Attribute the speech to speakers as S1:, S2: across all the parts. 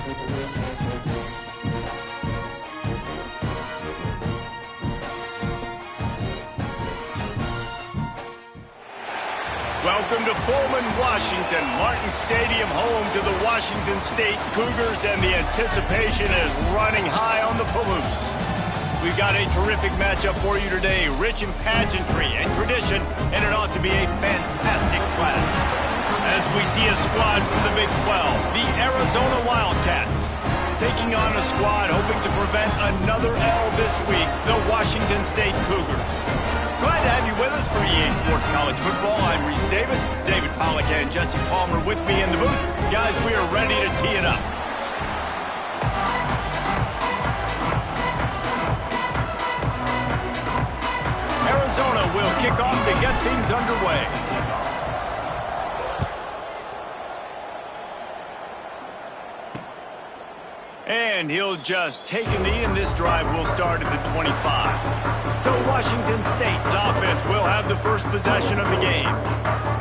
S1: Welcome to Pullman, Washington. Martin Stadium, home to the Washington State Cougars, and the anticipation is running high on the Palouse. We've got a terrific matchup for you today, rich in pageantry and tradition, and it ought to be a fantastic clash. As we see a squad from the Big 12, the Arizona Wildcats, taking on a squad hoping to prevent another L this week, the Washington State Cougars. Glad to have you with us for EA Sports College Football. I'm Reese Davis, David Pollack and Jesse Palmer with me in the booth. Guys, we are ready to tee it up. Arizona will kick off to get things underway. And he'll just take a knee, and this drive will start at the 25. So Washington State's offense will have the first possession of the game.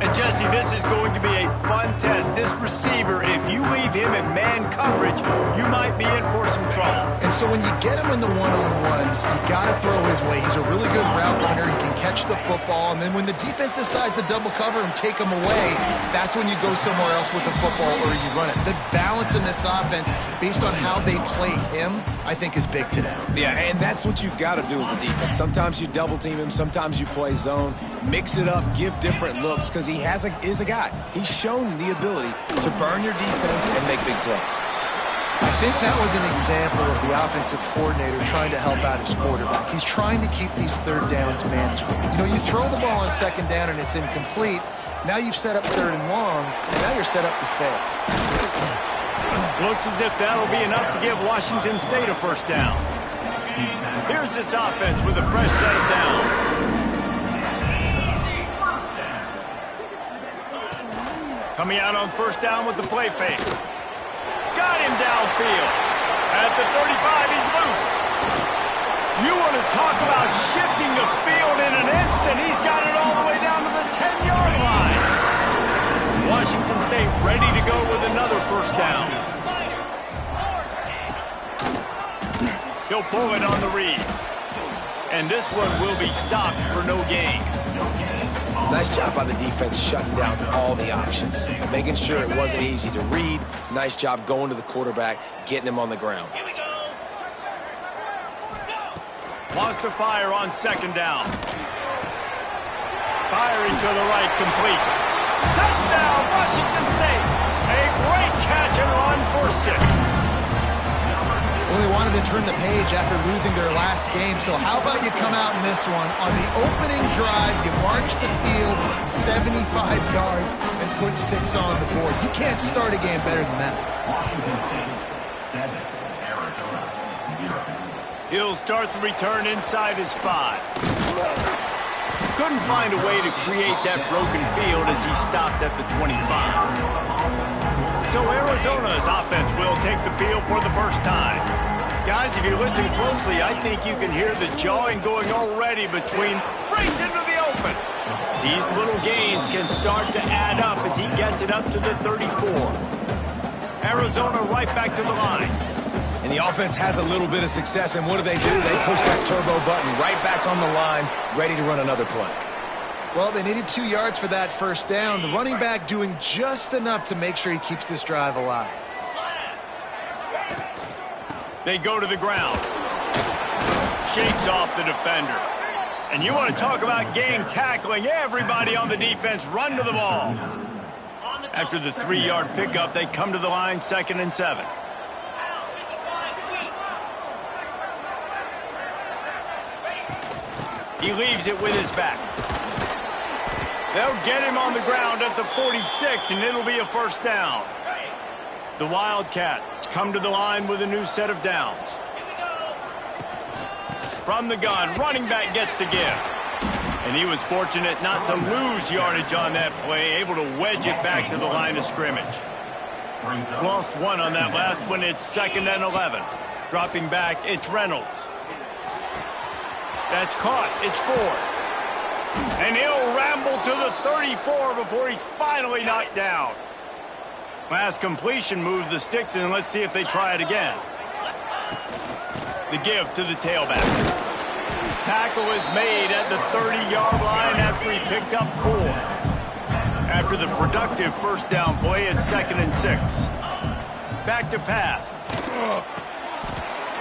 S1: And Jesse, this is going to be a fun test. This receiver, if you leave him in man coverage, you might be in for some trouble.
S2: And so when you get him in the one-on-ones, you got to throw his way. He's a really good route runner. He can catch the football. And then when the defense decides to double cover and take him away, that's when you go somewhere else with the football or you run it. The balance in this offense, based on how they play him, I think is big today.
S3: Yeah, and that's what you've got to do as a defense. Sometimes you double team him, sometimes you play zone, mix it up, give different looks, because he is a guy. He's shown the ability to burn your defense and make big plays.
S2: I think that was an example of the offensive coordinator trying to help out his quarterback. He's trying to keep these third downs manageable. You know, you throw the ball on second down and it's incomplete. Now you've set up third and long, and now you're set up to fail.
S1: Looks as if that'll be enough to give Washington State a first down. Here's this offense with a fresh set of downs. Coming out on first down with the play fake. Got him downfield. At the 35, he's loose. You want to talk about shifting the field in an instant. He's got it all the way down to the 10-yard line. Washington State ready to go with another first down. He'll pull it on the read. And this one will be stopped for no gain.
S3: Nice job by the defense shutting down all the options, making sure it wasn't easy to read. Nice job going to the quarterback, getting him on the ground.
S1: Lost to fire on second down. Firing to the right, complete. Touchdown, Washington State. A great catch and run for 6.
S2: Well, they wanted to turn the page after losing their last game, so how about you come out in this one? On the opening drive, you march the field 75 yards and put 6 on the board. You can't start a game better than that.
S4: Washington State 7, Arizona 0.
S1: He'll start the return inside his 5. Couldn't find a way to create that broken field as he stopped at the 25. So Arizona's offense will take the field for the first time. Guys, if you listen closely, I think you can hear the jawing going already between breaks into the open. These little gains can start to add up as he gets it up to the 34. Arizona right back to the line.
S3: And the offense has a little bit of success, and what do? They push that turbo button right back on the line, ready to run another play.
S2: Well, they needed 2 yards for that first down. The running back doing just enough to make sure he keeps this drive alive.
S1: They go to the ground. Shakes off the defender. And you want to talk about gang tackling. Everybody on the defense run to the ball. After the 3-yard pickup, they come to the line, 2nd and 7. He leaves it with his back. They'll get him on the ground at the 46, and it'll be a first down. The Wildcats come to the line with a new set of downs. From the gun, running back gets to give. And he was fortunate not to lose yardage on that play, able to wedge it back to the line of scrimmage. Lost 1 on that last one. It's 2nd and 11. Dropping back, it's Reynolds. That's caught. It's Ford. And he'll ramble to the 34 before he's finally knocked down. Last completion moved the sticks, and let's see if they try it again. The give to the tailback. Tackle is made at the 30-yard line after he picked up 4. After the productive first down play, it's 2nd and 6. Back to pass.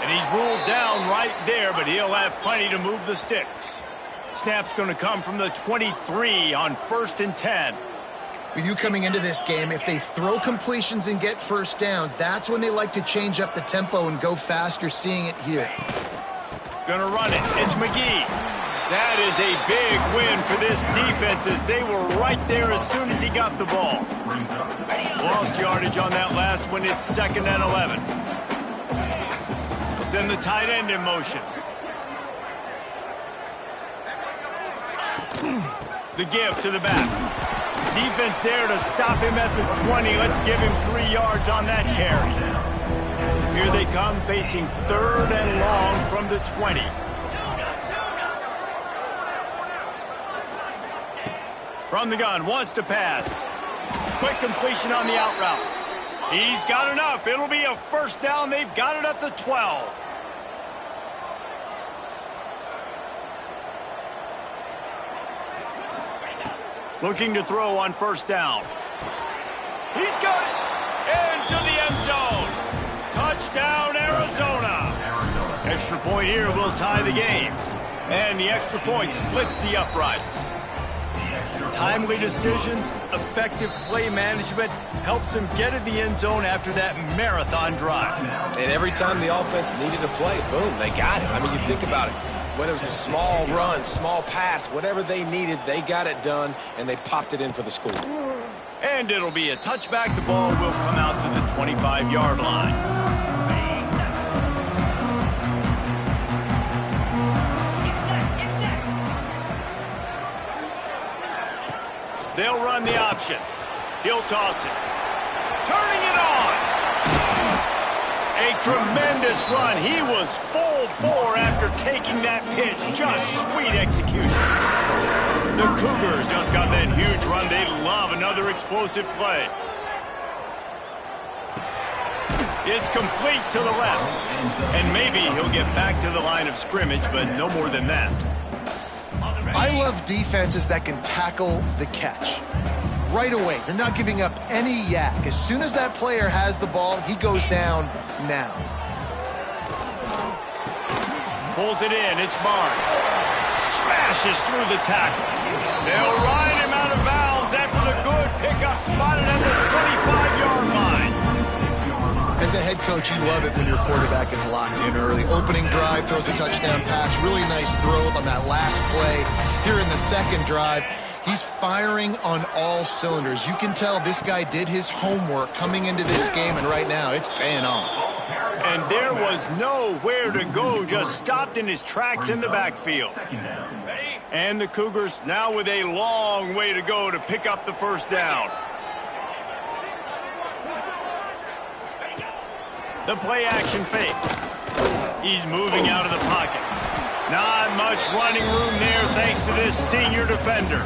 S1: And he's ruled down right there, but he'll have plenty to move the sticks. Snap's going to come from the 23 on 1st and 10.
S2: With you coming into this game, if they throw completions and get first downs, that's when they like to change up the tempo and go fast. You're seeing it here.
S1: Gonna run it. It's McGee. That is a big win for this defense as they were right there as soon as he got the ball. Lost yardage on that last one. It's 2nd and 11. We'll send the tight end in motion. The give to the back. Defense there to stop him at the 20. Let's give him 3 yards on that carry. Here they come, facing 3rd and long from the 20. From the gun, wants to pass. Quick completion on the out route. He's got enough. It'll be a first down. They've got it at the 12. Looking to throw on first down. He's got it. Into the end zone. Touchdown, Arizona. Extra point here will tie the game. And the extra point splits the uprights. Timely decisions, effective play management helps them get in the end zone after that marathon drive.
S3: And every time the offense needed to play, boom, they got it. I mean, you think about it. Whether it was a small run, small pass, whatever they needed, they got it done, and they popped it in for the score.
S1: And it'll be a touchback. The ball will come out to the 25-yard line. They'll run the option. He'll toss it. Turning it on. A tremendous run. He was full bore after taking that pitch. Just sweet execution. The Cougars just got that huge run. They love another explosive play. It's complete to the left. And maybe he'll get back to the line of scrimmage, but no more than that.
S2: I love defenses that can tackle the catch. Right away, they're not giving up any yak. As soon as that player has the ball, he goes down now.
S1: Pulls it in, it's Barnes. Smashes through the tackle. They'll ride him out of bounds after the good pickup spotted at the 25-yard line.
S2: As a head coach, you love it when your quarterback is locked in early. Opening drive, throws a touchdown pass. Really nice throw on that last play. Here in the second drive, he's firing on all cylinders. You can tell this guy did his homework coming into this game, and right now it's paying off.
S1: And there was nowhere to go, just stopped in his tracks in the backfield. And the Cougars now with a long way to go to pick up the first down. The play action fake. He's moving out of the pocket. Not much running room there thanks to this senior defender.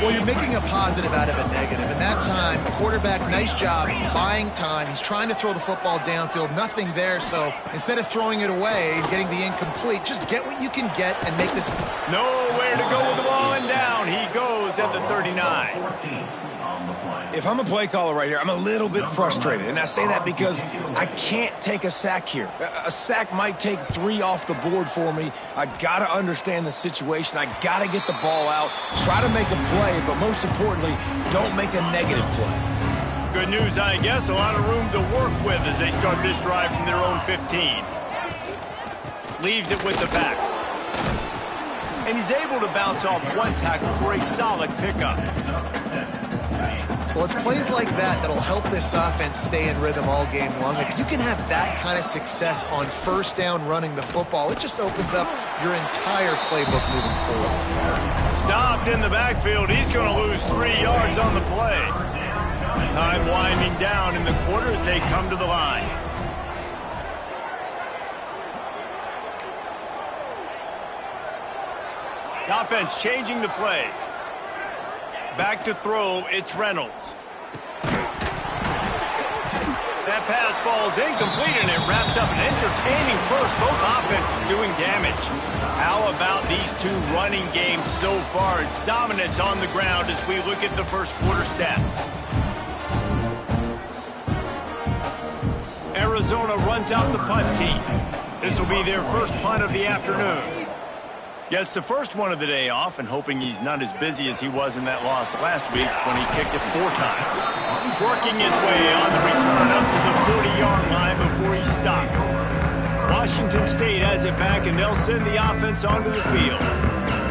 S2: Well, you're making a positive out of a negative. And that time, quarterback, nice job buying time. He's trying to throw the football downfield. Nothing there, so instead of throwing it away and getting the incomplete, just get what you can get and make this.
S1: Nowhere to go with the ball, and down he goes at the 39.
S3: If I'm a play caller right here, I'm a little bit frustrated. And I say that because I can't take a sack here. A sack might take 3 off the board for me. I got to understand the situation. I got to get the ball out, try to make a play, but most importantly, don't make a negative play.
S1: Good news, I guess. A lot of room to work with as they start this drive from their own 15. Leaves it with the back. And he's able to bounce off one tackle for a solid pickup.
S2: Well, it's plays like that that'll help this offense stay in rhythm all game long. If you can have that kind of success on first down running the football, it just opens up your entire playbook moving forward.
S1: Stopped in the backfield. He's going to lose 3 yards on the play. Time winding down in the quarter as they come to the line. The offense changing the play. Back to throw, it's Reynolds. pass falls incomplete, and it wraps up an entertaining first. Both offenses doing damage. How about these two running games so far? Dominance on the ground as we look at the first quarter stats. Arizona runs out the punt team. This will be their first punt of the afternoon. Gets the first one of the day off, and hoping he's not as busy as he was in that loss last week when he kicked it 4 times. Working his way on the return up to the 40-yard line before he stopped. Washington State has it back, and they'll send the offense onto the field.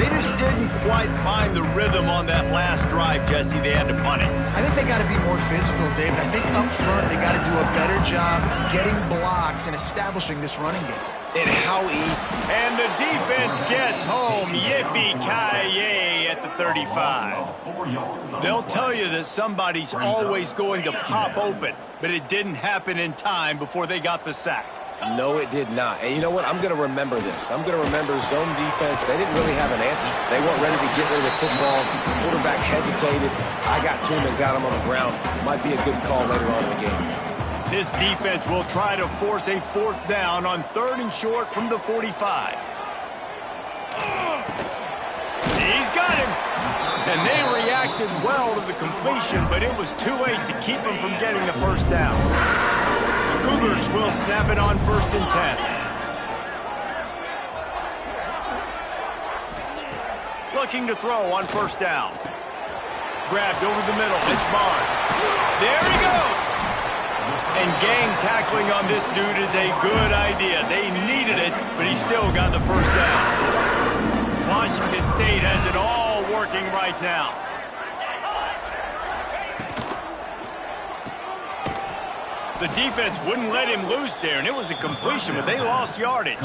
S1: They just didn't quite find the rhythm on that last drive, Jesse. They had to punt it.
S2: I think they got to be more physical, David. I think up front they got to do a better job getting blocks and establishing this running game.
S3: And how easy.
S1: And the defense gets home. Yippee-ki-yay at the 35. They'll tell you that somebody's always going to pop open, but it didn't happen in time before they got the sack.
S3: No, it did not. And you know what? I'm going to remember this. I'm going to remember zone defense. They didn't really have an answer. They weren't ready to get rid of the football. The quarterback hesitated. I got to him and got him on the ground. Might be a good call later on in the game.
S1: This defense will try to force a 4th down on 3rd and short from the 45. He's got him. And they reacted well to the completion, but it was too late to keep him from getting the first down. The Cougars will snap it on 1st and 10. Looking to throw on 1st down. Grabbed over the middle. It's Barnes. There he goes. And gang tackling on this dude is a good idea. They needed it, but he still got the first down. Washington State has it all working right now. The defense wouldn't let him loose there, and it was a completion, but they lost yardage.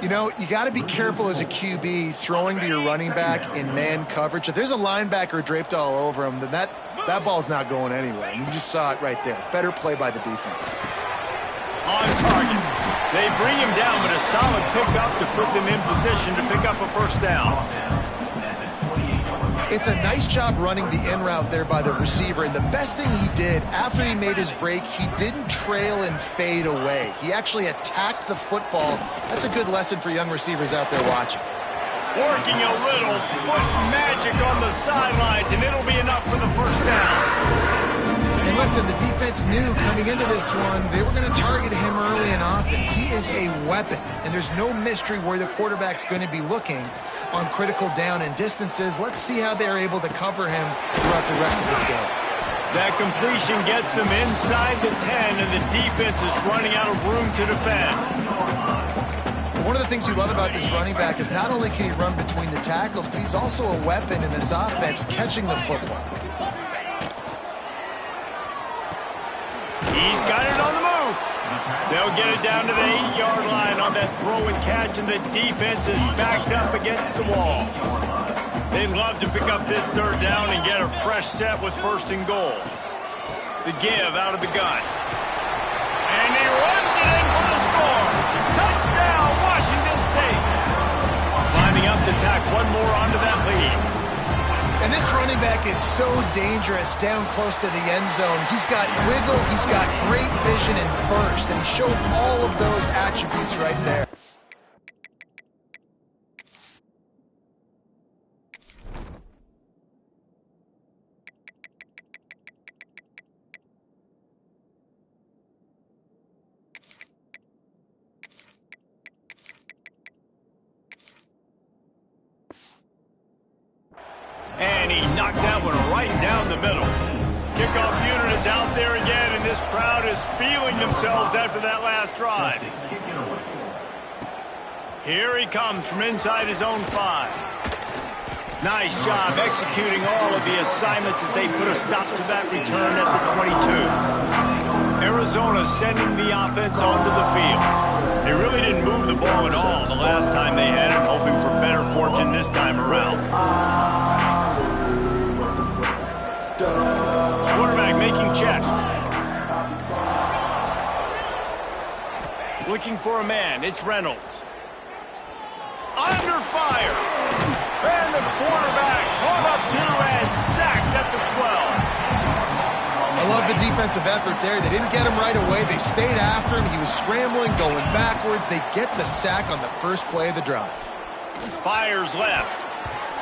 S2: You know, you got to be careful as a QB throwing to your running back in man coverage. If there's a linebacker draped all over him, then that ball's not going anywhere. And you just saw it right there. Better play by the defense.
S1: On target. They bring him down, but a solid pickup to put them in position to pick up a first down.
S2: It's a nice job running the in route there by the receiver. And the best thing he did after he made his break, he didn't trail and fade away. He actually attacked the football. That's a good lesson for young receivers out there watching.
S1: Working a little foot magic on the sidelines, and it'll be enough for the first down.
S2: And listen, the defense knew coming into this one, they were going to target him early and often. He is a weapon, and there's no mystery where the quarterback's going to be looking on critical down and distances. Let's see how they're able to cover him throughout the rest of this game.
S1: That completion gets them inside the 10, and the defense is running out of room to defend.
S2: One of the things you love about this running back is not only can he run between the tackles, but he's also a weapon in this offense catching the football.
S1: He's got it on the move. They'll get it down to the 8-yard line on that throw and catch, and the defense is backed up against the wall. They'd love to pick up this 3rd down and get a fresh set with 1st and goal. The give out of the gun. And he runs it in for the score. Touchdown, Washington State. Climbing up to tack one more onto that lead.
S2: And this running back is so dangerous down close to the end zone. He's got wiggle, he's got great vision and burst, and he showed all of those attributes right there.
S1: And he knocked that one right down the middle. Kickoff unit is out there again, and this crowd is feeling themselves after that last drive. Here he comes from inside his own 5. Nice job executing all of the assignments as they put a stop to that return at the 22. Arizona sending the offense onto the field. They really didn't move the ball at all the last time they had it, hoping for better fortune this time around. Quarterback making checks. Looking for a man. It's Reynolds. Under fire. And the quarterback caught up to and sacked at the 12.
S2: I love Love the defensive effort there. They didn't get him right away. They stayed after him. He was scrambling, going backwards. They get the sack on the first play of the drive.
S1: Fires left.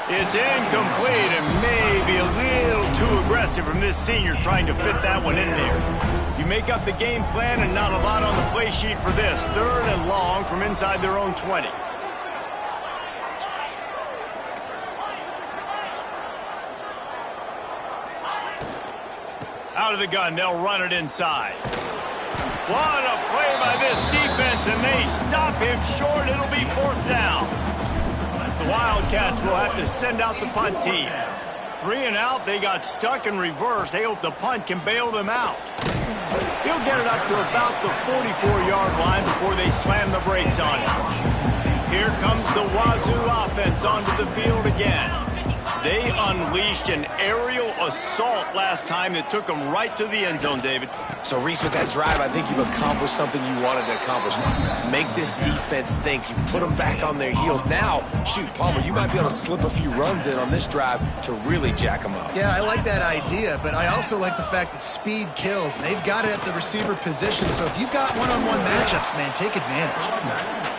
S1: It's incomplete and maybe a little too aggressive from this senior trying to fit that one in there. You make up the game plan and not a lot on the play sheet for this. 3rd and long from inside their own 20. Out of the gun, they'll run it inside. What a play by this defense, and they stop him short. It'll be 4th down. The Wildcats will have to send out the punt team. 3 and out, they got stuck in reverse. They hope the punt can bail them out. He'll get it up to about the 44-yard line before they slam the brakes on him. Here comes the Wazoo offense onto the field again. They unleashed an aerial assault last time that took them right to the end zone, David.
S3: So, Reese, with that drive, I think you've accomplished something you wanted to accomplish. Make this defense think. You put them back on their heels. Now, shoot, Palmer, you might be able to slip a few runs in on this drive to really jack them up.
S2: Yeah, I like that idea, but I also like the fact that speed kills. And they've got it at the receiver position, so if you've got one-on-one matchups, man, take advantage.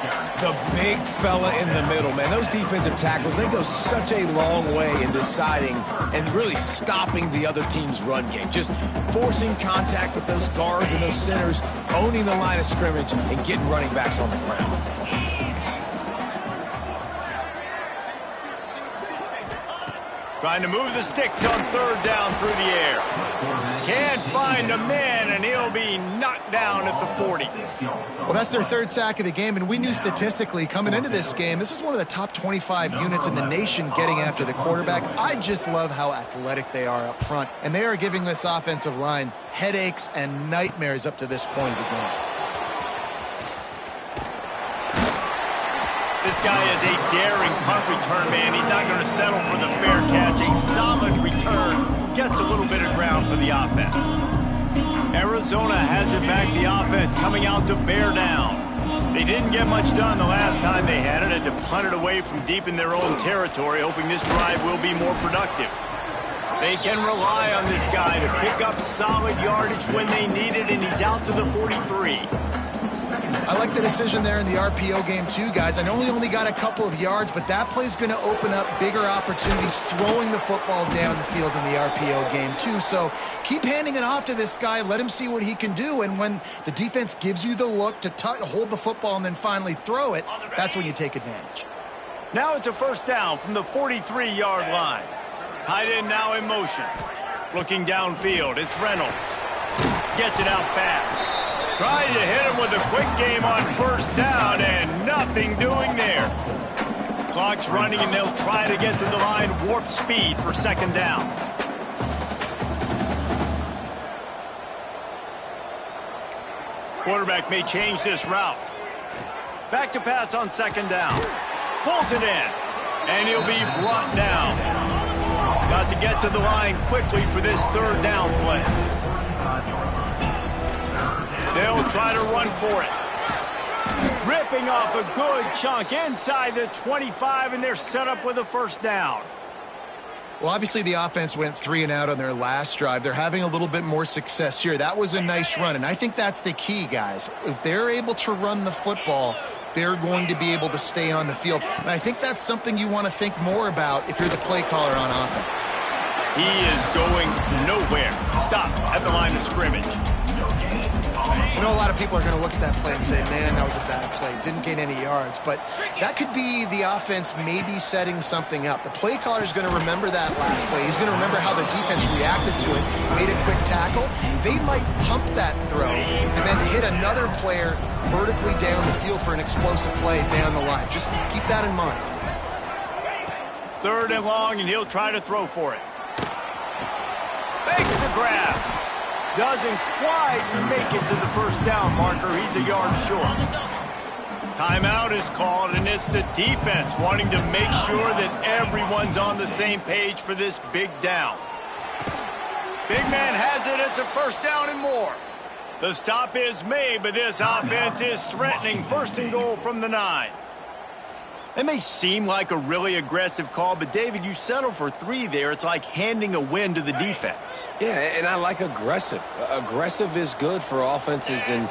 S3: The big fella in the middle, man. Those defensive tackles, they go such a long way in deciding and really stopping the other team's run game. Just forcing contact with those guards and those centers, owning the line of scrimmage, and getting running backs on the ground.
S1: Trying to move the sticks on 3rd down through the air. Can't find a man, and he'll be knocked down at the 40.
S2: Well, that's their 3rd sack of the game, and we knew statistically coming into this game, this was one of the top 25 units in the nation getting after the quarterback. I just love how athletic they are up front, and they are giving this offensive line headaches and nightmares up to this point of the game.
S1: This guy is a daring punt return man. He's not going to settle for the fair catch. A solid return gets a little bit of ground for the offense. Arizona has it back. The offense coming out to bear down. They didn't get much done the last time they had it. Had to punt it away from deep in their own territory, hoping this drive will be more productive. They can rely on this guy to pick up solid yardage when they need it, and he's out to the 43.
S2: I like the decision there in the RPO game too, guys. I know he only got a couple of yards, but that play's going to open up bigger opportunities throwing the football down the field in the RPO game too. So keep handing it off to this guy. Let him see what he can do. And when the defense gives you the look to hold the football and then finally throw it, that's when you take advantage.
S1: Now it's a 1st down from the 43-yard line. Tight end now in motion. Looking downfield, it's Reynolds. Gets it out fast. Trying to hit him with a quick game on 1st down, and nothing doing there. Clock's running, and they'll try to get to the line warp speed for 2nd down. Quarterback may change this route. Back to pass on 2nd down. Pulls it in, and he'll be brought down. Got to get to the line quickly for this 3rd down play. They'll try to run for it. Ripping off a good chunk inside the 25, and they're set up with a 1st down.
S2: Well, obviously the offense went 3 and out on their last drive. They're having a little bit more success here. That was a nice run, and I think that's the key, guys. If they're able to run the football, they're going to be able to stay on the field. And I think that's something you want to think more about if you're the play caller on offense.
S1: He is going nowhere. Stop at the line of scrimmage.
S2: You know, a lot of people are going to look at that play and say, man, that was a bad play. Didn't gain any yards. But that could be the offense maybe setting something up. The play caller is going to remember that last play. He's going to remember how the defense reacted to it, made a quick tackle. They might pump that throw and then hit another player vertically down the field for an explosive play down the line. Just keep that in mind.
S1: 3rd and long, and he'll try to throw for it. Makes the grab. Doesn't quite make it to the 1st down marker. He's a yard short. Timeout is called, and it's the defense wanting to make sure that everyone's on the same page for this big down. Big man has it. It's a 1st down and more. The stop is made, but this offense is threatening 1st and goal from the 9. It may seem like a really aggressive call, but David, you settle for 3 there. It's like handing a win to the defense.
S3: Yeah, and I like aggressive. Aggressive is good for offenses, and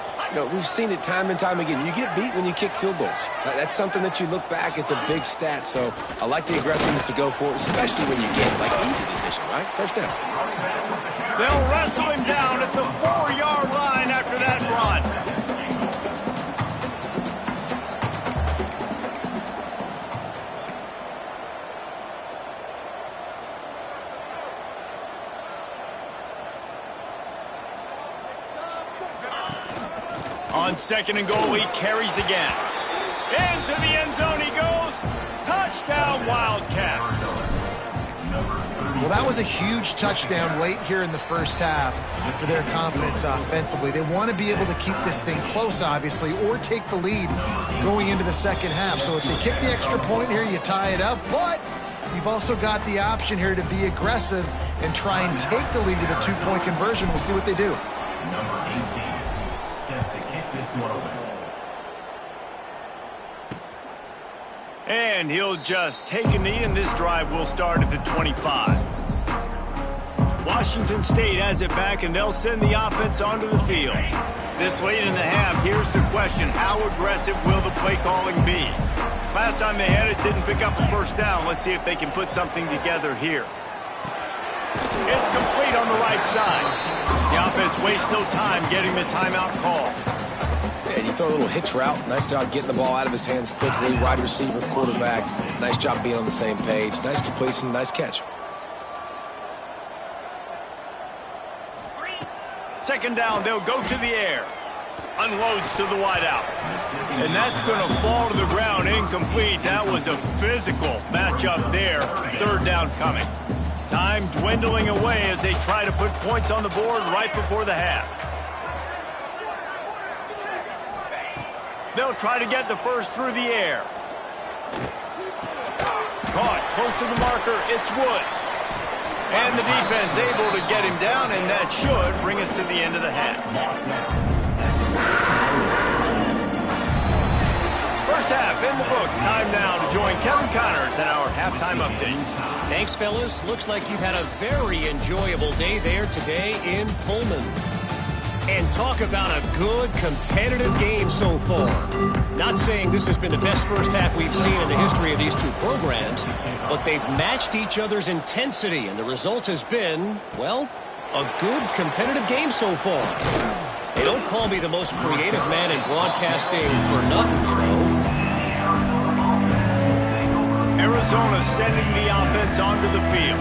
S3: we've seen it time and time again. You get beat when you kick field goals. That's something that you look back, it's a big stat, so I like the aggressiveness to go for it, especially when you get like an easy decision, right? First down.
S1: They'll wrestle him down at the 4-yard line after that run. On 2nd and goal, he carries again. Into the end zone he goes. Touchdown, Wildcats.
S2: Well, that was a huge touchdown late here in the first half for their confidence offensively. They want to be able to keep this thing close, obviously, or take the lead going into the second half. So if they kick the extra point here, you tie it up. But you've also got the option here to be aggressive and try and take the lead to the 2-point conversion. We'll see what they do.
S4: Number 18, set to kick this one away.
S1: And he'll just take a knee, and this drive will start at the 25. Washington State has it back, and they'll send the offense onto the field. This late in the half, here's the question: how aggressive will the play calling be? Last time they had it, didn't pick up a first down. Let's see if they can put something together here. It's complete on the right side. The offense wastes no time getting the timeout call.
S3: And you throw a little hitch route. Nice job getting the ball out of his hands quickly. Wide receiver, quarterback. Nice job being on the same page. Nice completion, nice catch.
S1: 2nd down, they'll go to the air. Unloads to the wideout. And that's going to fall to the ground, incomplete. That was a physical matchup there. 3rd down coming. Time dwindling away as they try to put points on the board right before the half. They'll try to get the first through the air. Caught close to the marker, it's Woods. And the defense able to get him down, and that should bring us to the end of the half. First half in the books. Time now to join Kevin Connors in our halftime update.
S5: Thanks, fellas. Looks like you've had a very enjoyable day there today in Pullman. And talk about a good competitive game so far. Not saying this has been the best first half we've seen in the history of these two programs, but they've matched each other's intensity, and the result has been, well, a good competitive game so far. They don't call me the most creative man in broadcasting for nothing, you know.
S1: Arizona sending the offense onto the field.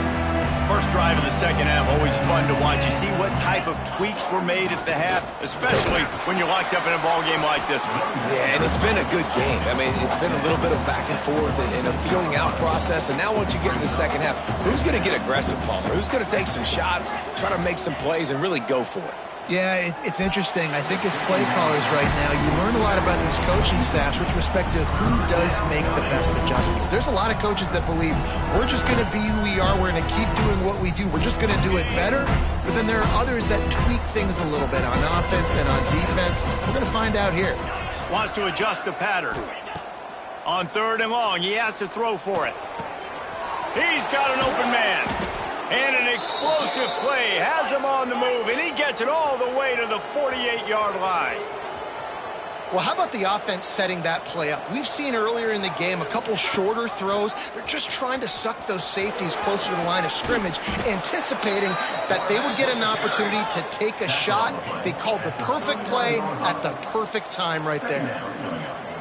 S1: First drive of the second half, always fun to watch. You see what type of tweaks were made at the half, especially when you're locked up in a ball game like this one.
S3: Yeah, and it's been a good game. I mean, it's been a little bit of back and forth and a feeling out process. And now once you get in the second half, who's going to get aggressive, Palmer? Who's going to take some shots, try to make some plays, and really go for it?
S2: Yeah, it's interesting. I think as play callers right now, you learn a lot about these coaching staffs with respect to who does make the best adjustments. There's a lot of coaches that believe we're just going to be who we are. We're going to keep doing what we do. We're just going to do it better. But then there are others that tweak things a little bit on offense and on defense. We're going to find out here.
S1: Wants to adjust the pattern. On 3rd and long, he has to throw for it. He's got an open man. And an explosive play has him on the move, and he gets it all the way to the 48-yard line.
S2: Well, how about the offense setting that play up? We've seen earlier in the game a couple shorter throws. They're just trying to suck those safeties closer to the line of scrimmage, anticipating that they would get an opportunity to take a shot. They called the perfect play at the perfect time right there.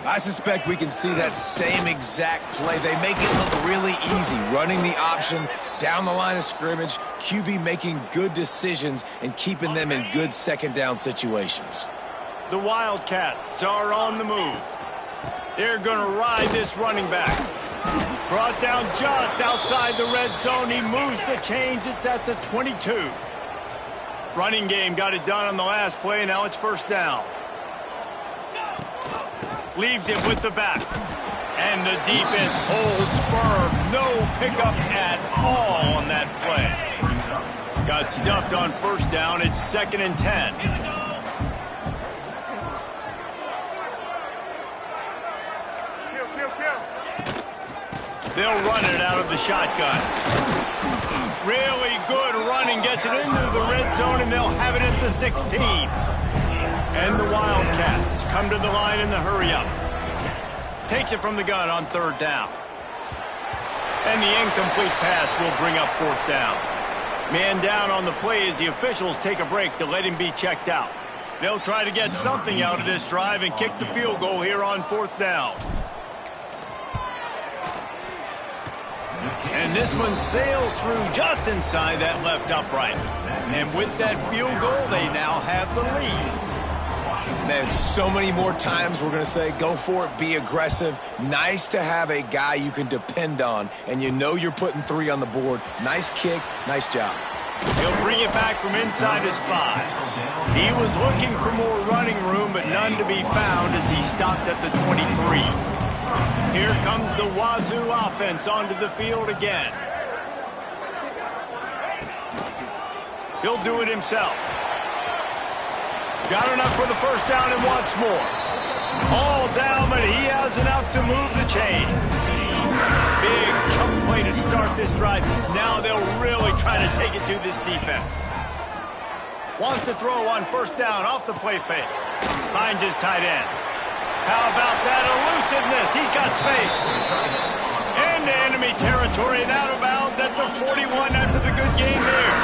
S3: I suspect we can see that same exact play. They make it look really easy, running the option down the line of scrimmage, QB making good decisions and keeping them in good second down situations.
S1: The Wildcats are on the move. They're going to ride this running back. Brought down just outside the red zone. He moves the chains. It's at the 22. Running game got it done on the last play. Now it's first down. Leaves it with the back. And the defense holds firm. No pickup at all on that play. Got stuffed on first down. It's 2nd and 10. They'll run it out of the shotgun. Really good running, gets it into the red zone, and they'll have it at the 16. And the Wildcats come to the line in the hurry-up. Takes it from the gun on 3rd down. And the incomplete pass will bring up 4th down. Man down on the play as the officials take a break to let him be checked out. They'll try to get something out of this drive and kick the field goal here on 4th down. And this one sails through just inside that left upright. And with that field goal, they now have the lead.
S3: Man, so many more times we're going to say, go for it, be aggressive. Nice to have a guy you can depend on, and you know you're putting 3 on the board. Nice kick, nice job.
S1: He'll bring it back from inside his 5. He was looking for more running room, but none to be found as he stopped at the 23. Here comes the Wazoo offense onto the field again. He'll do it himself. Got enough for the 1st down and wants more. All down, but he has enough to move the chains. Big chunk play to start this drive. Now they'll really try to take it to this defense. Wants to throw on 1st down off the play fake. Finds his tight end. How about that elusiveness? He's got space. Into enemy territory and out of bounds at the 41 after the good game there.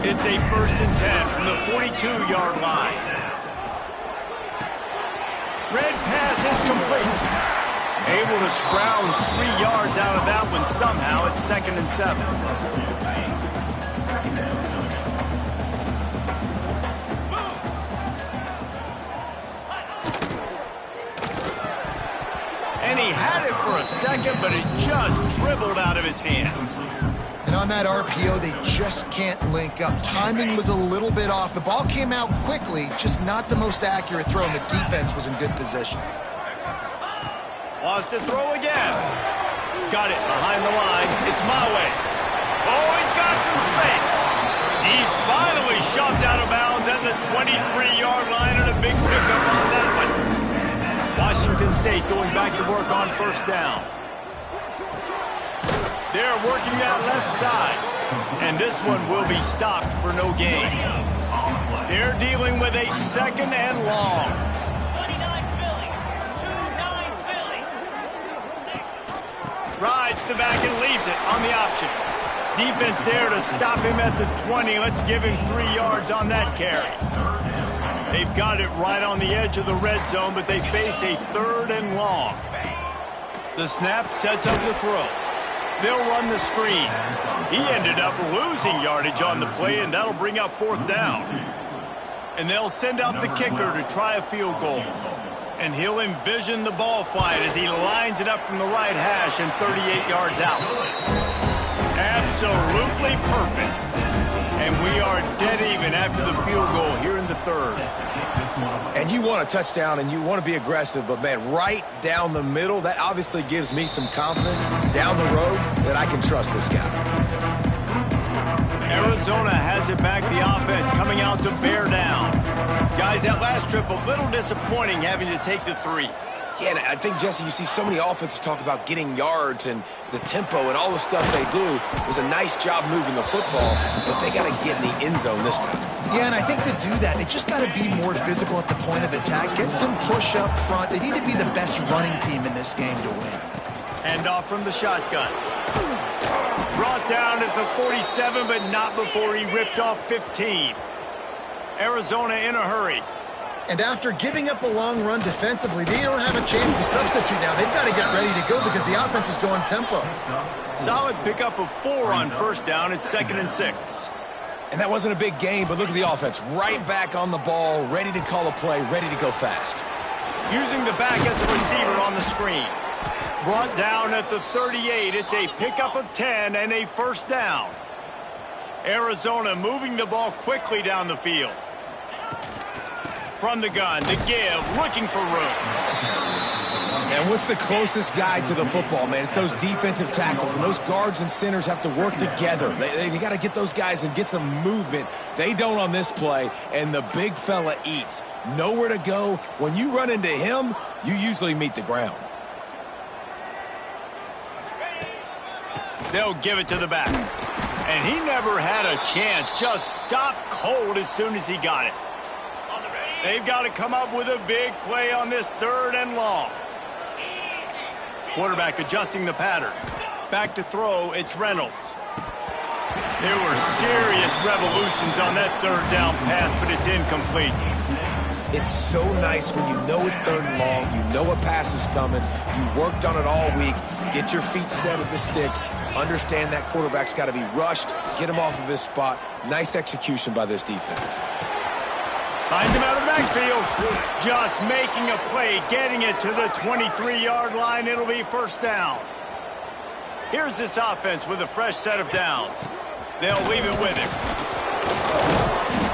S1: It's a 1st and 10 from the 42-yard line. Red pass is complete. Able to scrounge 3 yards out of that one somehow. It's 2nd and 7. And he had it for a second, but it just dribbled out of his hands.
S2: And on that RPO, they just can't link up. Timing was a little bit off. The ball came out quickly, just not the most accurate throw, and the defense was in good position.
S1: Wants to throw again. Got it behind the line. It's my way. Oh, he's got some space. He's finally shoved out of bounds at the 23-yard line, and a big pickup on that one. Washington State going back to work on 1st down. They're working that left side, and this one will be stopped for no gain. They're dealing with a 2nd and long. Rides the back and leaves it on the option. Defense there to stop him at the 20. Let's give him 3 yards on that carry. They've got it right on the edge of the red zone, but they face a 3rd and long. The snap sets up the throw. They'll run the screen. He ended up losing yardage on the play, and that'll bring up 4th down. And they'll send out the kicker to try a field goal. And he'll envision the ball flight as he lines it up from the right hash and 38 yards out. Absolutely perfect. And we are dead even after the field goal here in the 3rd.
S3: And you want a touchdown and you want to be aggressive, but, man, right down the middle, that obviously gives me some confidence down the road that I can trust this guy.
S1: Arizona has it back, the offense coming out to bear down. Guys, that last trip a little disappointing having to take the 3.
S3: Yeah, and I think, Jesse, you see so many offenses talk about getting yards and the tempo and all the stuff they do. It was a nice job moving the football, but they got to get in the end zone this time.
S2: Yeah, and I think to do that, they just got to be more physical at the point of attack. Get some push up front. They need to be the best running team in this game to win.
S1: Hand off from the shotgun. Brought down at the 47, but not before he ripped off 15. Arizona in a hurry.
S2: And after giving up a long run defensively, they don't have a chance to substitute now. They've got to get ready to go because the offense is going tempo.
S1: Solid pickup of 4 on 1st down. It's 2nd and 6.
S3: And that wasn't a big game, but look at the offense. Right back on the ball, ready to call a play, ready to go fast.
S1: Using the back as a receiver on the screen. Brought down at the 38. It's a pickup of 10 and a 1st down. Arizona moving the ball quickly down the field. From the gun, the give, looking for room.
S3: And what's the closest guy to the football, man? It's those defensive tackles, and those guards and centers have to work together. They got to get those guys and get some movement. They don't on this play, and the big fella eats. Nowhere to go. When you run into him, you usually meet the ground.
S1: They'll give it to the back. And he never had a chance. Just stopped cold as soon as he got it. They've got to come up with a big play on this 3rd and long. Quarterback adjusting the pattern. Back to throw, it's Reynolds. There were serious revolutions on that 3rd down pass, but it's incomplete.
S3: It's so nice when you know it's 3rd and long, you know a pass is coming, you worked on it all week, get your feet set at the sticks, understand that quarterback's got to be rushed, get him off of his spot. Nice execution by this defense.
S1: Finds him out of the backfield. Just making a play, getting it to the 23-yard line. It'll be 1st down. Here's this offense with a fresh set of downs. They'll leave it with him.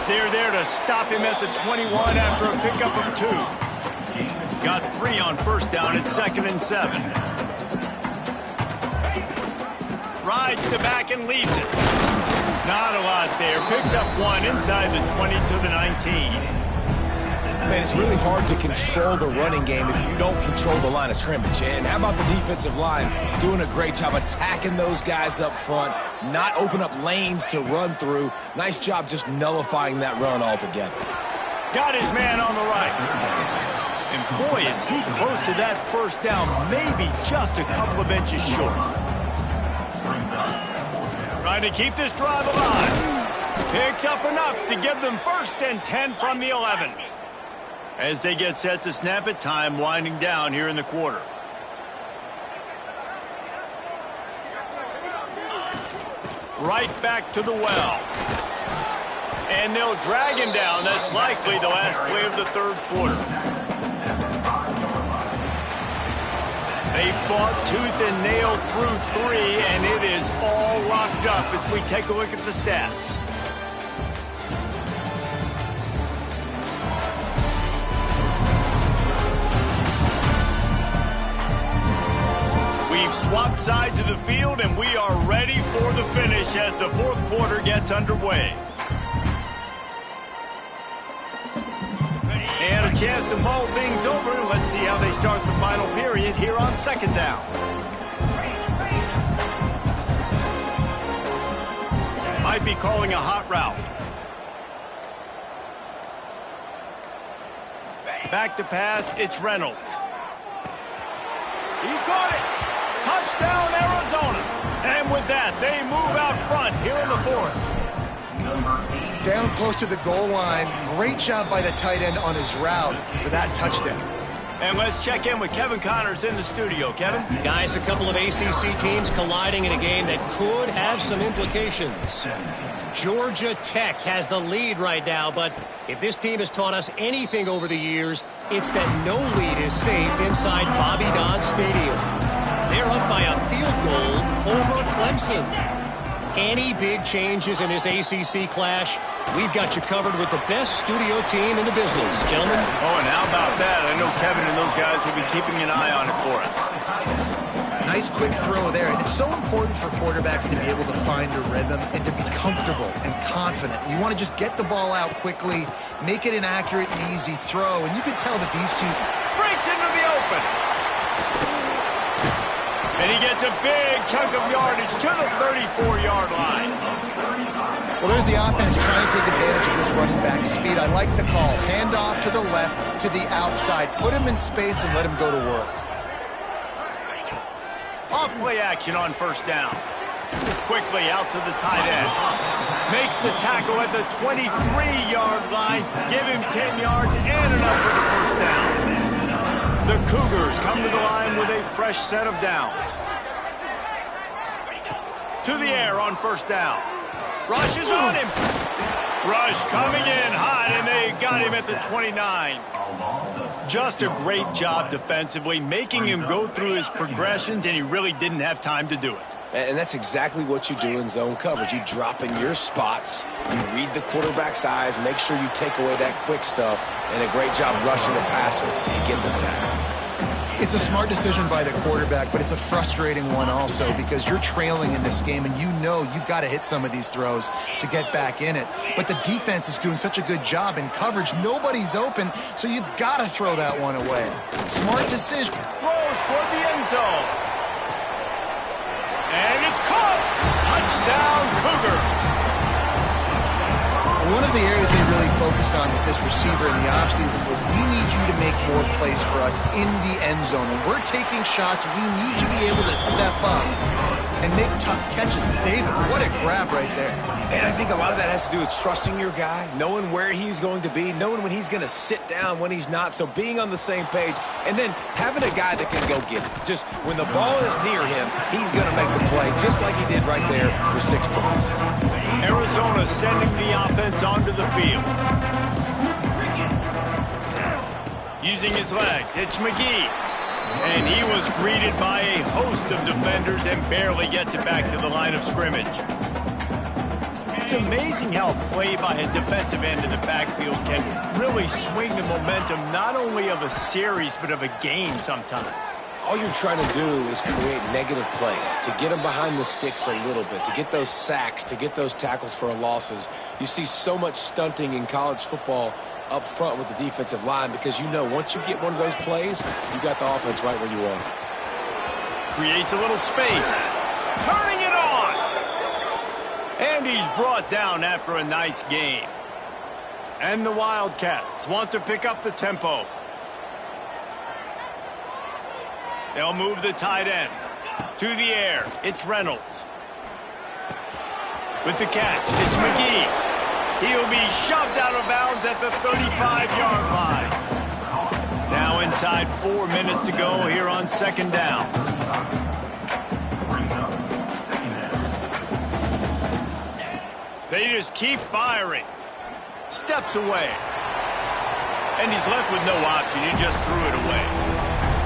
S1: They're there to stop him at the 21 after a pickup of 2. Got 3 on 1st down at 2nd and 7. Rides the back and leaves it. Not a lot there. Picks up 1 inside the 20 to the 19.
S3: Man, it's really hard to control the running game if you don't control the line of scrimmage. And how about the defensive line doing a great job attacking those guys up front, not open up lanes to run through. Nice job just nullifying that run altogether.
S1: Got his man on the right. And boy, is he close to that 1st down, maybe just a couple of inches short. Trying to keep this drive alive. Picks up enough to give them 1st and 10 from the 11. As they get set to snap it, time winding down here in the quarter. Right back to the well. And they'll drag him down. That's likely the last play of the 3rd quarter. They fought tooth and nail through 3, and it is all locked up as we take a look at the stats. We've swapped sides of the field, and we are ready for the finish as the 4th quarter gets underway. And a chance to mull things over. Let's see how they start the final period here on 2nd down. Might be calling a hot route. Back to pass, it's Reynolds. He caught it. Touchdown, Arizona. And with that, they move out front here in the 4th.
S2: Down close to the goal line. Great job by the tight end on his route for that touchdown.
S1: And let's check in with Kevin Connors in the studio. Kevin?
S5: Guys, a couple of ACC teams colliding in a game that could have some implications. Georgia Tech has the lead right now, but if this team has taught us anything over the years, it's that no lead is safe inside Bobby Dodd Stadium. They're up by a field goal over Clemson. Any big changes in this ACC clash, we've got you covered with the best studio team in the business, gentlemen.
S1: Oh, and how about that? I know Kevin and those guys will be keeping an eye on it for us.
S2: Nice quick throw there. And it's so important for quarterbacks to be able to find a rhythm and to be comfortable and confident. You want to just get the ball out quickly, make it an accurate and easy throw. And you can tell that these two...
S1: Breaks into the open. And he gets a big chunk of yardage to the 34-yard line.
S2: Well, there's the offense trying to take advantage of this running back speed. I like the call. Hand off to the left, to the outside. Put him in space and let him go to work.
S1: Off play action on 1st down. Quickly out to the tight end. Makes the tackle at the 23-yard line. Give him 10 yards and enough for the 1st down. The Cougars come to the line with a fresh set of downs. To the air on 1st down. Rush is on him. Rush coming in hot, and they got him at the 29. Just a great job defensively, making him go through his progressions, and he really didn't have time to do it.
S3: And that's exactly what you do in zone coverage. You drop in your spots, you read the quarterback's eyes, make sure you take away that quick stuff, and a great job rushing the passer and getting the sack.
S2: It's a smart decision by the quarterback, but it's a frustrating one also because you're trailing in this game and you know you've got to hit some of these throws to get back in it. But the defense is doing such a good job in coverage. Nobody's open, so you've got to throw that one away. Smart decision.
S1: Throws toward the end zone. And it's caught. Touchdown, Cougars.
S2: One of the areas they really focused on with this receiver in the offseason was we need you to make more plays for us in the end zone. When we're taking shots, we need you to be able to step up and make tough catches. David, what a grab right there.
S3: And I think a lot of that has to do with trusting your guy, knowing where he's going to be, knowing when he's going to sit down, when he's not. So being on the same page, and then having a guy that can go get it. Just when the ball is near him, he's going to make the play, just like he did right there for 6 points.
S1: Arizona sending the offense onto the field. Using his legs, it's McGee. And he was greeted by a host of defenders and barely gets it back to the line of scrimmage. It's amazing how play by a defensive end in the backfield can really swing the momentum not only of a series but of a game sometimes.
S3: All you're trying to do is create negative plays, to get them behind the sticks a little bit, to get those sacks, to get those tackles for losses. You see so much stunting in college football up front with the defensive line because you know once you get one of those plays, you got the offense right where you are.
S1: Creates a little space. Turning it on! And he's brought down after a nice game. And the Wildcats want to pick up the tempo. They'll move the tight end. To the air, it's Reynolds. With the catch, it's McGee. He'll be shoved out of bounds at the 35-yard line. Now inside 4 minutes to go here on second down. They just keep firing. Steps away. And he's left with no option. He just threw it away.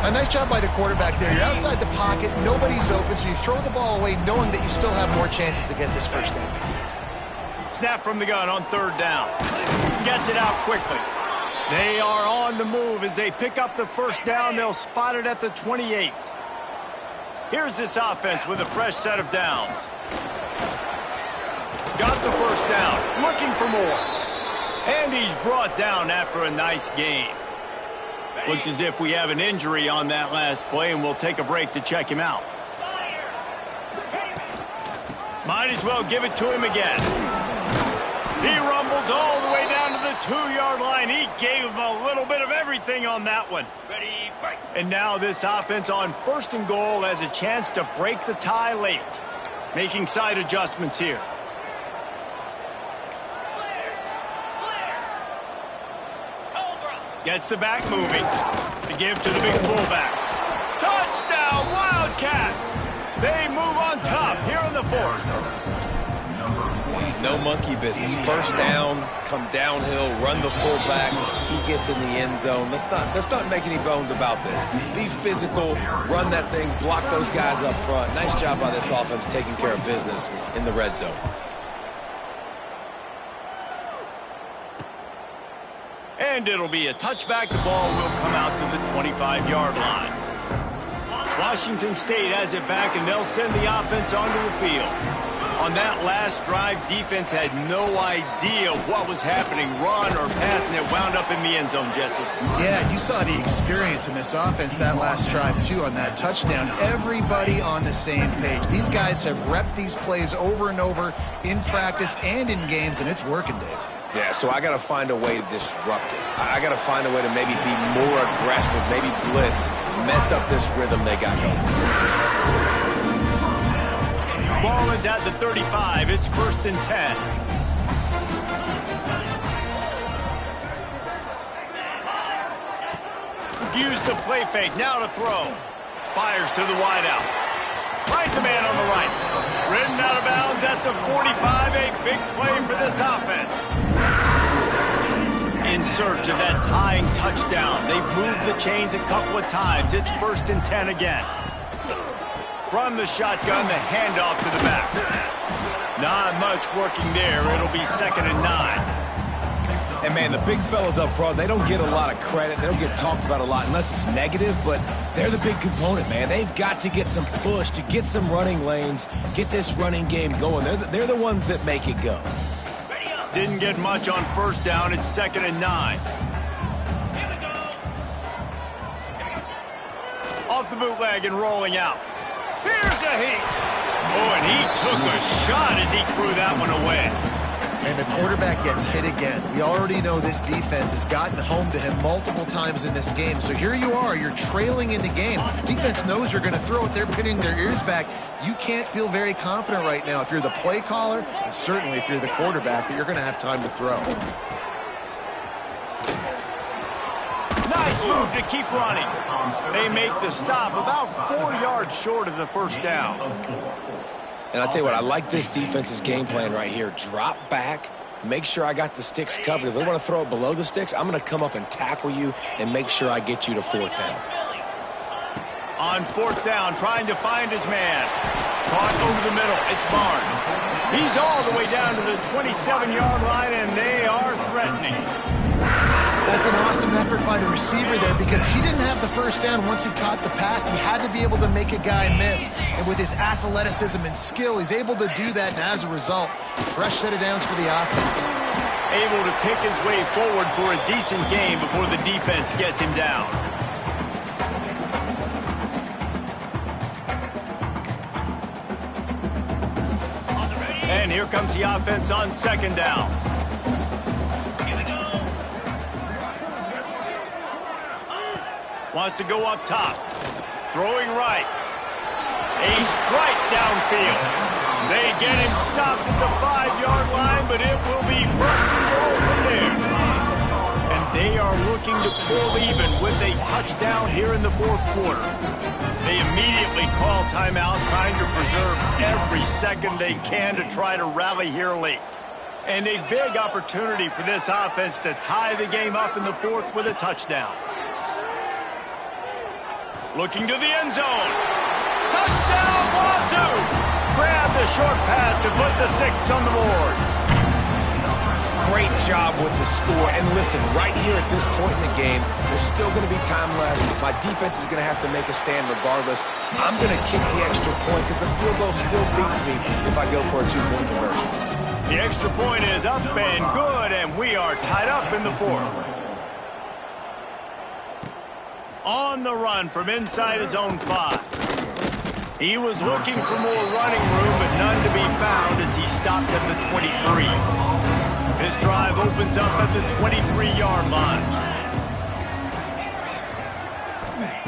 S2: A nice job by the quarterback there. You're outside the pocket, nobody's open, so you throw the ball away knowing that you still have more chances to get this first down.
S1: Snap from the gun on third down. Gets it out quickly. They are on the move as they pick up the first down. They'll spot it at the 28. Here's this offense with a fresh set of downs. Got the first down. Looking for more. And he's brought down after a nice game. Looks as if we have an injury on that last play, and we'll take a break to check him out. Might as well give it to him again. He rumbles all the way down to the 2-yard line. He gave him a little bit of everything on that one. And now this offense on first and goal has a chance to break the tie late. Making side adjustments here. Gets the back moving. To give to the big fullback. Touchdown, Wildcats! They move on top here in the fourth.
S3: No monkey business. First down, come downhill, run the fullback. He gets in the end zone. Let's not make any bones about this. Be physical, run that thing, block those guys up front. Nice job by this offense taking care of business in the red zone.
S1: And it'll be a touchback. The ball will come out to the 25-yard line. Washington State has it back, and they'll send the offense onto the field. On that last drive, defense had no idea what was happening, run or pass, and it wound up in the end zone, Jesse.
S2: Yeah, you saw the experience in this offense that last drive, too, on that touchdown. Everybody on the same page. These guys have repped these plays over and over in practice and in games, and it's working, Dave.
S3: Yeah, so I got to find a way to disrupt it. I got to find a way to maybe be more aggressive, maybe blitz, mess up this rhythm they got going.
S1: Ball is at the 35. It's 1st and 10. Used to play fake. Now to throw. Fires to the wideout. Finds a man on the right. Ridden out of bounds at the 45. A big play for this offense. In search of that tying touchdown. They've moved the chains a couple of times. It's 1st and 10 again. From the shotgun, the handoff to the back. Not much working there. It'll be 2nd and 9.
S3: And, man, the big fellas up front, they don't get a lot of credit. They don't get talked about a lot unless it's negative, but they're the big component, man. They've got to get some push, to get some running lanes, get this running game going. They're the ones that make it go.
S1: Didn't get much on 1st down. It's 2nd and 9. Off the bootleg and rolling out. Here's a heat. Oh, and he took a shot as he threw that one away.
S2: And the quarterback gets hit again. We already know this defense has gotten home to him multiple times in this game. So here you are, you're trailing in the game. Defense knows you're going to throw it. They're pinning their ears back. You can't feel very confident right now if you're the play caller, and certainly if you're the quarterback, that you're going to have time to throw.
S1: Nice move to keep running. They make the stop about 4 yards short of the first down.
S3: And I'll tell you what, I like this defense's game plan right here. Drop back, make sure I got the sticks covered. If they want to throw it below the sticks, I'm going to come up and tackle you and make sure I get you to fourth down.
S1: On fourth down, trying to find his man. Caught over the middle. It's Barnes. He's all the way down to the 27-yard line, and they are threatening.
S2: That's an awesome effort by the receiver there because he didn't have the first down once he caught the pass. He had to be able to make a guy miss. And with his athleticism and skill, he's able to do that. And as a result, a fresh set of downs for the offense.
S1: Able to pick his way forward for a decent game before the defense gets him down. And here comes the offense on second down. Wants to go up top. Throwing right. A strike downfield. They get him stopped at the 5-yard line, but it will be first and goal from there. And they are looking to pull even with a touchdown here in the fourth quarter. They immediately call timeout, trying to preserve every second they can to try to rally here late. And a big opportunity for this offense to tie the game up in the fourth with a touchdown. Looking to the end zone. Touchdown, WSU! Grab the short pass to put the 6 on the board.
S3: Great job with the score. And listen, right here at this point in the game, there's still going to be time left. My defense is going to have to make a stand regardless. I'm going to kick the extra point because the field goal still beats me if I go for a 2-point conversion.
S1: The extra point is up and good, and we are tied up in the fourth. On the run from inside his own 5. He was looking for more running room, but none to be found as he stopped at the 23. His drive opens up at the 23-yard line.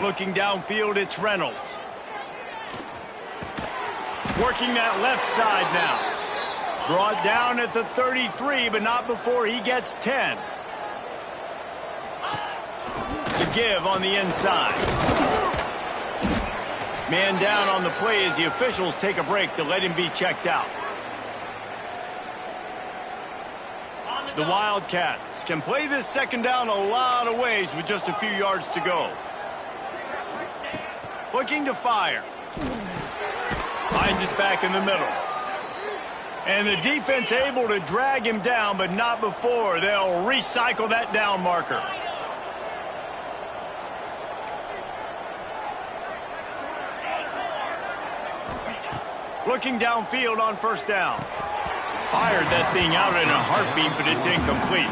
S1: Looking downfield, it's Reynolds. Working that left side now. Brought down at the 33, but not before he gets 10. The give on the inside. Man down on the play as the officials take a break to let him be checked out. The Wildcats can play this second down a lot of ways with just a few yards to go. Looking to fire. Finds his back in the middle. And the defense able to drag him down, but not before they'll recycle that down marker. Looking downfield on first down. Fired that thing out in a heartbeat, but it's incomplete.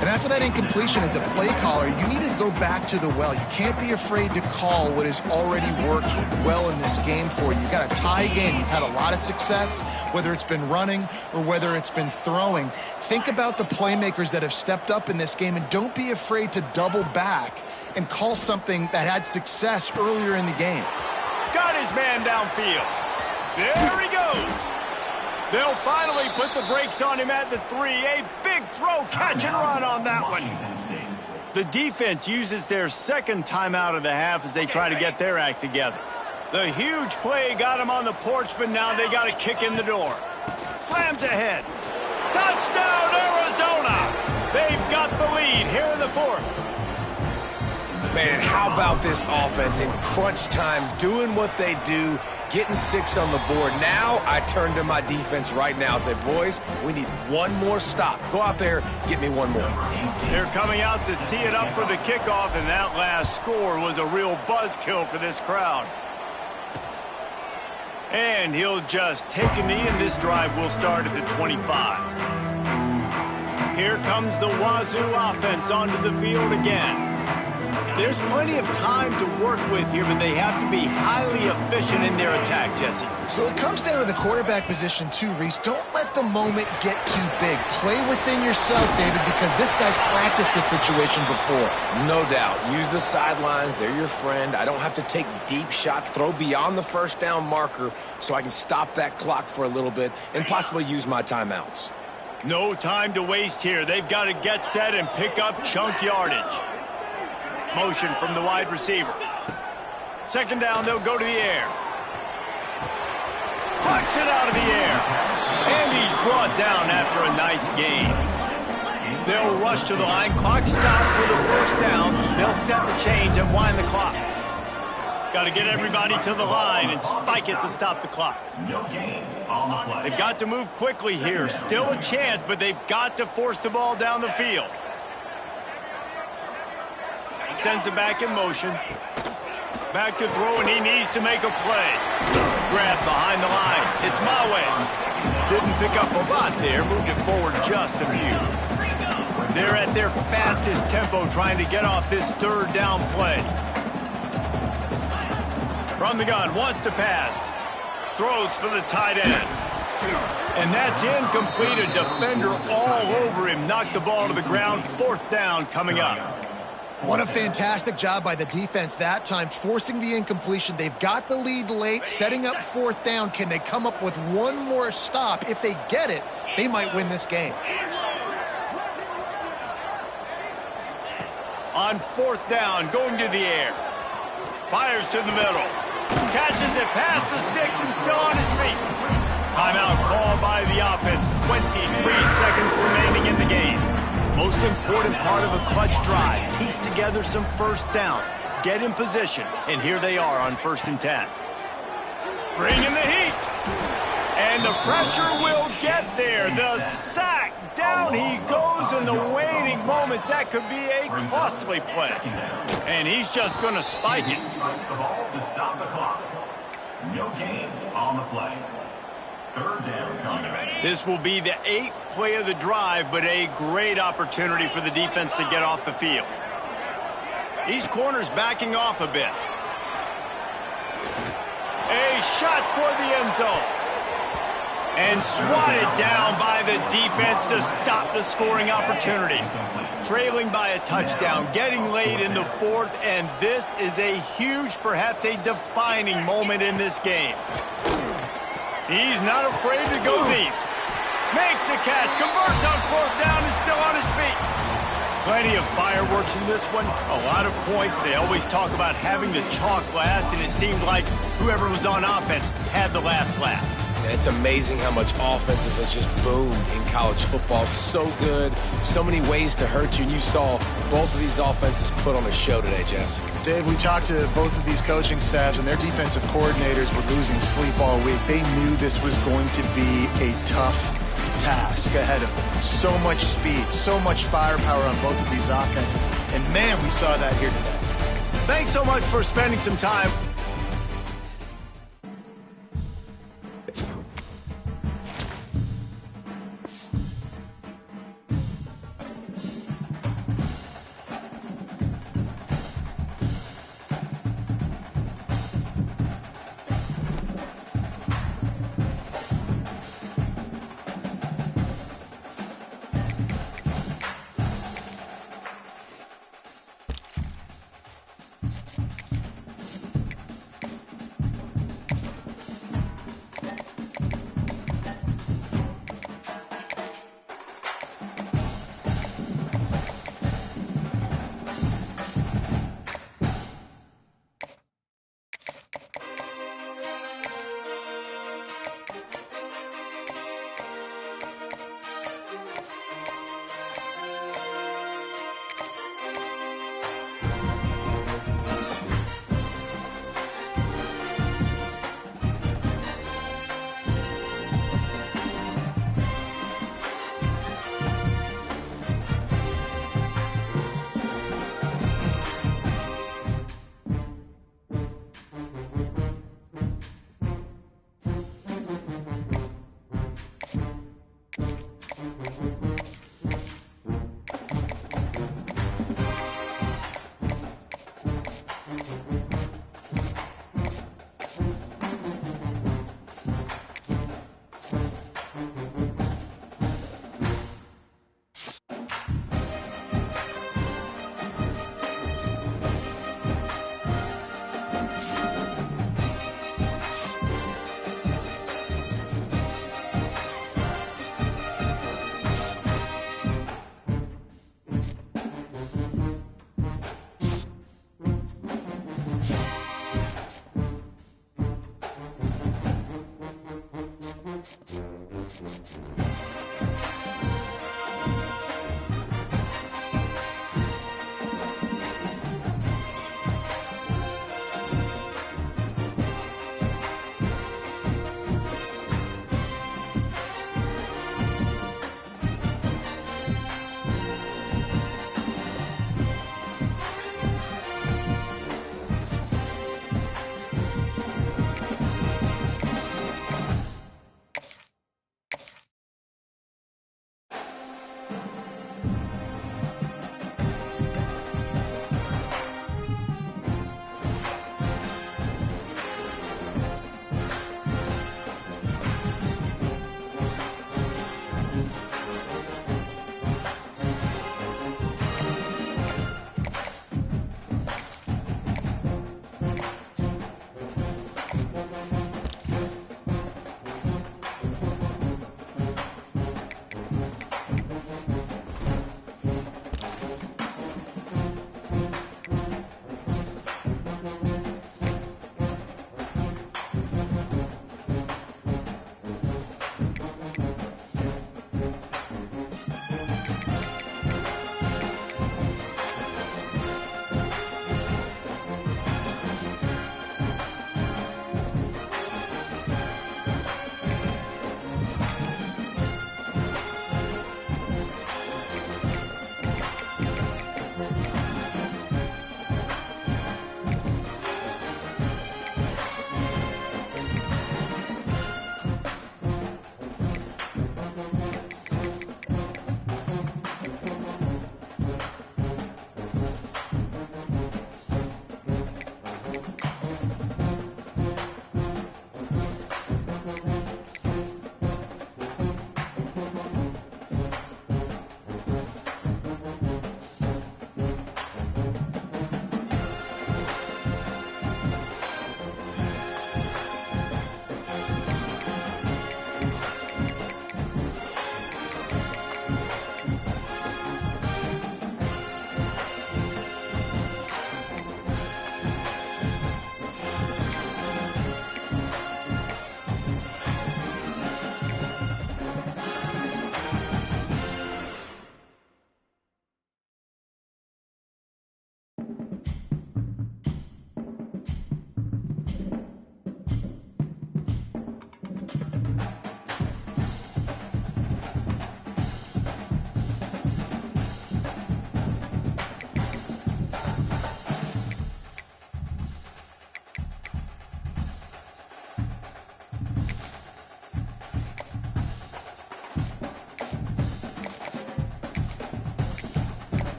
S2: And after that incompletion as a play caller, you need to go back to the well. You can't be afraid to call what has already worked well in this game for you. You've got a tie game. You've had a lot of success, whether it's been running or whether it's been throwing. Think about the playmakers that have stepped up in this game, and don't be afraid to double back and call something that had success earlier in the game.
S1: Got his man downfield. There he goes. They'll finally put the brakes on him at the 3. A big throw, catch and run on that one. The defense uses their second timeout of the half as they try to get their act together. The huge play got him on the porch, but now they got to kick in the door. Slams ahead. Touchdown, Arizona. They've got the lead here in the fourth.
S3: Man, how about this offense in crunch time, doing what they do, getting 6 on the board. Now I turn to my defense right now and say, boys, we need one more stop. Go out there, get me one more.
S1: They're coming out to tee it up for the kickoff, and that last score was a real buzzkill for this crowd. And he'll just take a knee, and this drive will start at the 25. Here comes the WSU offense onto the field again. There's plenty of time to work with here, but they have to be highly efficient in their attack, Jesse.
S2: So it comes down to the quarterback position too, Reese. Don't let the moment get too big. Play within yourself, David, because this guy's practiced this situation before.
S3: No doubt. Use the sidelines. They're your friend. I don't have to take deep shots. Throw beyond the first down marker so I can stop that clock for a little bit and possibly use my timeouts.
S1: No time to waste here. They've got to get set and pick up chunk yardage. Motion from the wide receiver. Second down, they'll go to the air. Pucks it out of the air. And he's brought down after a nice gain. They'll rush to the line. Clock stopped for the first down. They'll set the chains and wind the clock. Got to get everybody to the line and spike it to stop the clock.
S4: No gain on the play.
S1: They've got to move quickly here. Still a chance, but they've got to force the ball down the field. Sends it back in motion. Back to throw, and he needs to make a play. Grab behind the line. It's my way. Didn't pick up a lot there. Moved it forward just a few. They're at their fastest tempo trying to get off this third down play. From the gun, wants to pass. Throws for the tight end. And that's incomplete. A defender all over him. Knocked the ball to the ground. Fourth down coming up.
S2: What a fantastic job by the defense that time, forcing the incompletion. They've got the lead late, setting up fourth down. Can they come up with one more stop? If they get it, they might win this game.
S1: On fourth down, going to the air. Fires to the middle. Catches it past the sticks and still on his feet. Timeout called by the offense. 23 seconds remaining in the game. Most important part of a clutch drive. Piece together some first downs. Get in position. And here they are on 1st and 10. Bring in the heat. And the pressure will get there. The sack. Down he goes in the waning moments. That could be a costly play. And he's just going to spike it.
S4: Strikes the ball to stop the clock. No gain on the play. Third down coming.
S1: This will be the 8th play of the drive, but a great opportunity for the defense to get off the field. These corners backing off a bit. A shot toward the end zone. And swatted down by the defense to stop the scoring opportunity. Trailing by a touchdown, getting late in the fourth, and this is a huge, perhaps a defining moment in this game. He's not afraid to go deep. Makes the catch, converts on fourth down, is still on his feet. Plenty of fireworks in this one, a lot of points. They always talk about having the chalk last, and it seemed like whoever was on offense had the last laugh.
S3: And it's amazing how much offenses has just boomed in college football. So good, so many ways to hurt you, and you saw both of these offenses put on a show today, Jess.
S2: Dave, we talked to both of these coaching staffs, and their defensive coordinators were losing sleep all week. They knew this was going to be a tough task ahead of them. So much speed, so much firepower on both of these offenses. And, man, we saw that here today.
S1: Thanks so much for spending some time.